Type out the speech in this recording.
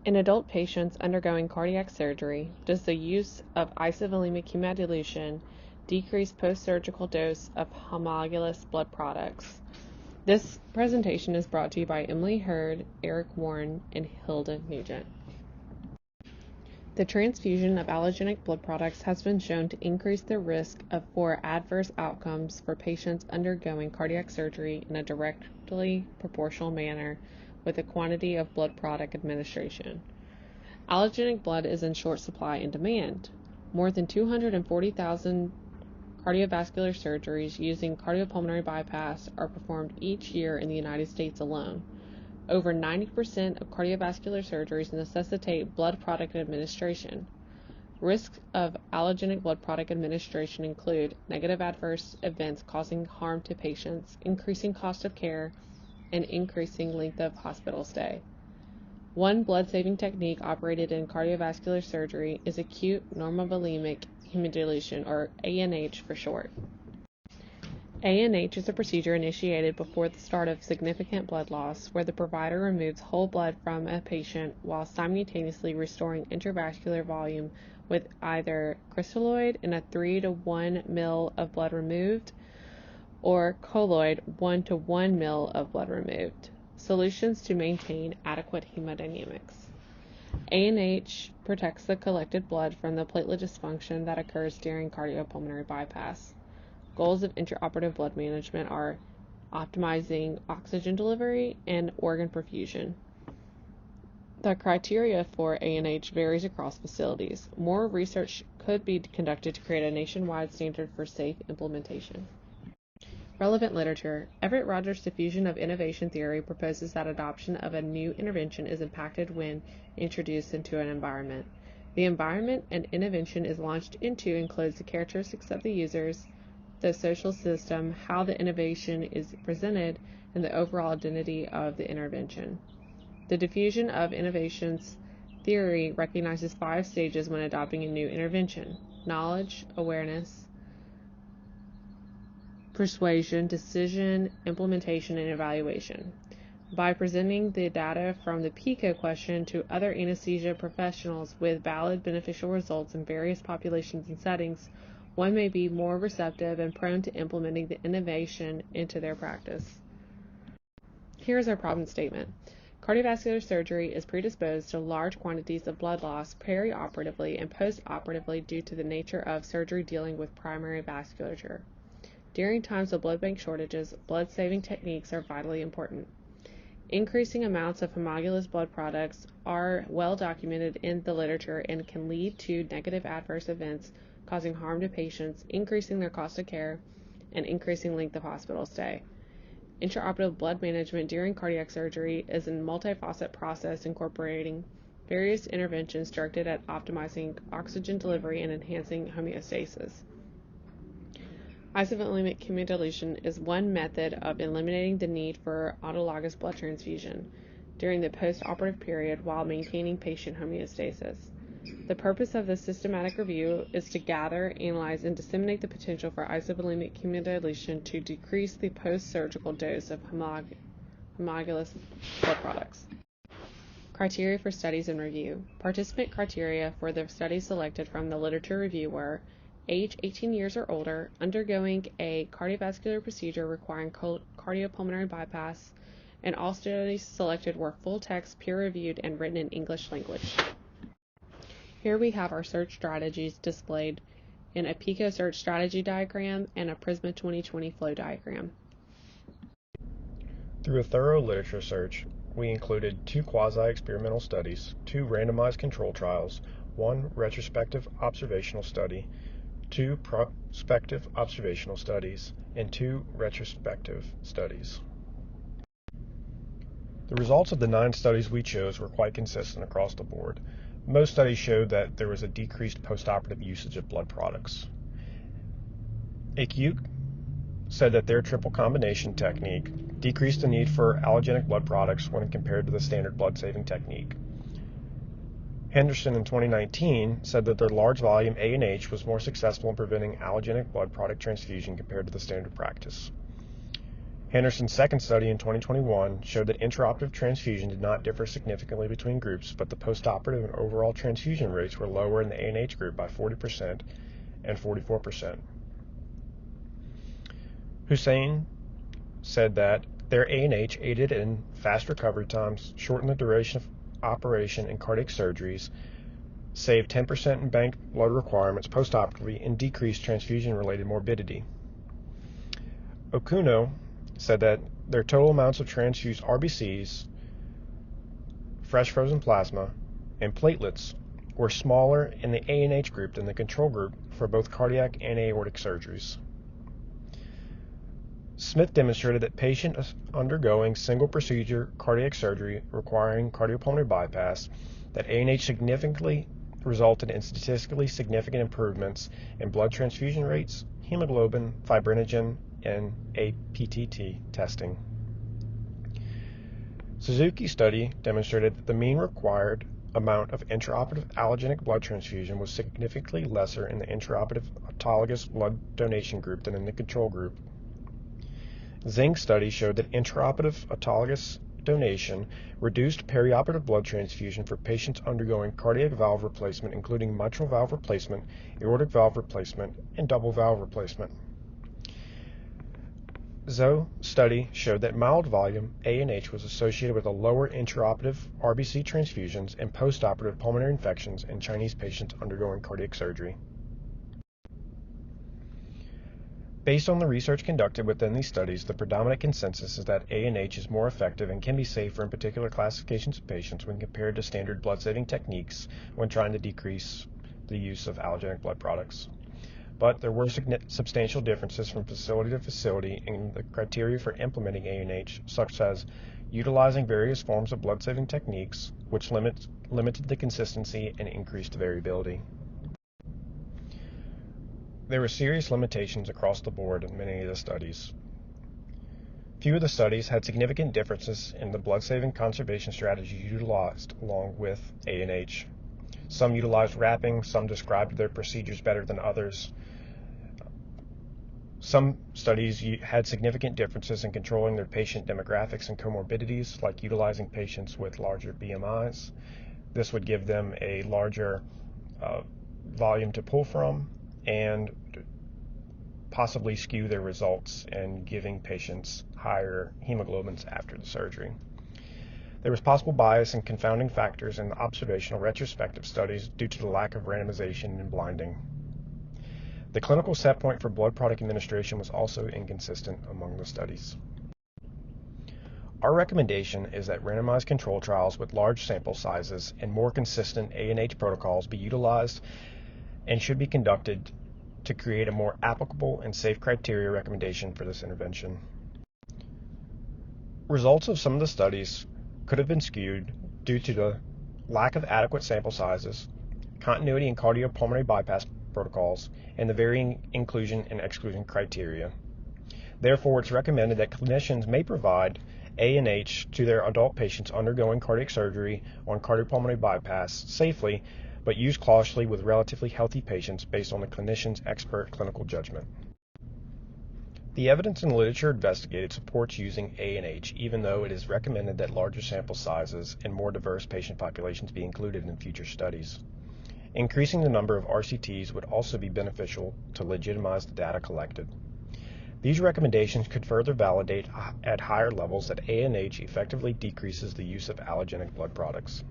In adult patients undergoing cardiac surgery, does the use of isovolemic hemodilution decrease post-surgical dose of homologous blood products? This presentation is brought to you by Emily Hurd, Eric Warren, and Hilda Nugent. The transfusion of allogenic blood products has been shown to increase the risk for adverse outcomes for patients undergoing cardiac surgery in a directly proportional manner with the quantity of blood product administration. Allogenic blood is in short supply and demand. More than 240,000 cardiovascular surgeries using cardiopulmonary bypass are performed each year in the United States alone. Over 90% of cardiovascular surgeries necessitate blood product administration. Risks of allogenic blood product administration include negative adverse events causing harm to patients, increasing cost of care, and increasing length of hospital stay. One blood-saving technique operated in cardiovascular surgery is acute normovolemic hemodilution, or ANH for short. ANH is a procedure initiated before the start of significant blood loss, where the provider removes whole blood from a patient while simultaneously restoring intravascular volume with either crystalloid in a 3 to 1 ml of blood removed, or colloid 1 to 1 ml of blood removed. Solutions to maintain adequate hemodynamics. ANH protects the collected blood from the platelet dysfunction that occurs during cardiopulmonary bypass. Goals of intraoperative blood management are optimizing oxygen delivery and organ perfusion. The criteria for ANH varies across facilities. More research could be conducted to create a nationwide standard for safe implementation. Relevant literature. Everett Rogers' diffusion of innovation theory proposes that adoption of a new intervention is impacted when introduced into an environment. The environment an intervention is launched into includes the characteristics of the users, the social system, how the innovation is presented, and the overall identity of the intervention. The diffusion of innovations theory recognizes 5 stages when adopting a new intervention: knowledge, awareness, persuasion, decision, implementation, and evaluation. By presenting the data from the PICO question to other anesthesia professionals with valid beneficial results in various populations and settings, one may be more receptive and prone to implementing the innovation into their practice. Here is our problem statement. Cardiovascular surgery is predisposed to large quantities of blood loss perioperatively and postoperatively due to the nature of surgery dealing with primary vasculature. During times of blood bank shortages, blood-saving techniques are vitally important. Increasing amounts of homologous blood products are well documented in the literature and can lead to negative adverse events causing harm to patients, increasing their cost of care, and increasing length of hospital stay. Intraoperative blood management during cardiac surgery is a multifaceted process incorporating various interventions directed at optimizing oxygen delivery and enhancing homeostasis. Isovolemic hemodilution is one method of eliminating the need for autologous blood transfusion during the post-operative period while maintaining patient homeostasis. The purpose of this systematic review is to gather, analyze, and disseminate the potential for isovolemic hemodilution to decrease the post-surgical dose of homologous blood products. Criteria for studies and review. Participant criteria for the studies selected from the literature review were age 18 years or older, undergoing a cardiovascular procedure requiring cardiopulmonary bypass, and all studies selected were full-text, peer-reviewed, and written in English language. Here we have our search strategies displayed in a PICO search strategy diagram and a Prisma 2020 flow diagram. Through a thorough literature search, we included 2 quasi-experimental studies, 2 randomized control trials, 1 retrospective observational study, 2 prospective observational studies, and 2 retrospective studies. The results of the 9 studies we chose were quite consistent across the board. Most studies showed that there was a decreased postoperative usage of blood products. Acute said that their triple combination technique decreased the need for allogenic blood products when compared to the standard blood-saving technique. Henderson in 2019 said that their large volume ANH was more successful in preventing allogenic blood product transfusion compared to the standard practice. Henderson's second study in 2021 showed that intraoperative transfusion did not differ significantly between groups, but the postoperative and overall transfusion rates were lower in the ANH group by 40% and 44%. Hussein said that their ANH aided in fast recovery times, shortened the duration of operation and cardiac surgeries, saved 10% in bank blood requirements postoperatively, and decreased transfusion-related morbidity. Okuno said that their total amounts of transfused RBCs, fresh frozen plasma, and platelets were smaller in the ANH group than the control group for both cardiac and aortic surgeries. Smith demonstrated that patients undergoing single procedure cardiac surgery requiring cardiopulmonary bypass, that ANH significantly resulted in statistically significant improvements in blood transfusion rates, hemoglobin, fibrinogen, and APTT testing. Suzuki's study demonstrated that the mean required amount of intraoperative allogenic blood transfusion was significantly lesser in the intraoperative autologous blood donation group than in the control group. Zing's study showed that intraoperative autologous donation reduced perioperative blood transfusion for patients undergoing cardiac valve replacement, including mitral valve replacement, aortic valve replacement, and double valve replacement. Zhou's study showed that mild volume ANH was associated with a lower intraoperative RBC transfusions and postoperative pulmonary infections in Chinese patients undergoing cardiac surgery. Based on the research conducted within these studies, the predominant consensus is that ANH is more effective and can be safer in particular classifications of patients when compared to standard blood-saving techniques when trying to decrease the use of allogenic blood products. But there were substantial differences from facility to facility in the criteria for implementing ANH, such as utilizing various forms of blood-saving techniques, which limited the consistency and increased variability. There were serious limitations across the board in many of the studies. Few of the studies had significant differences in the blood-saving conservation strategies utilized along with ANH. Some utilized wrapping, some described their procedures better than others. Some studies had significant differences in controlling their patient demographics and comorbidities, like utilizing patients with larger BMIs. This would give them a larger volume to pull from and possibly skew their results in giving patients higher hemoglobins after the surgery. There was possible bias and confounding factors in the observational retrospective studies due to the lack of randomization and blinding. The clinical set point for blood product administration was also inconsistent among the studies. Our recommendation is that randomized control trials with large sample sizes and more consistent ANH protocols be utilized and should be conducted to create a more applicable and safe criteria recommendation for this intervention. Results of some of the studies could have been skewed due to the lack of adequate sample sizes, continuity in cardiopulmonary bypass protocols, and the varying inclusion and exclusion criteria. Therefore, it's recommended that clinicians may provide ANH to their adult patients undergoing cardiac surgery on cardiopulmonary bypass safely, but use cautiously with relatively healthy patients based on the clinician's expert clinical judgment. The evidence in the literature investigated supports using ANH, even though it is recommended that larger sample sizes and more diverse patient populations be included in future studies. Increasing the number of RCTs would also be beneficial to legitimize the data collected. These recommendations could further validate at higher levels that ANH effectively decreases the use of allogenic blood products.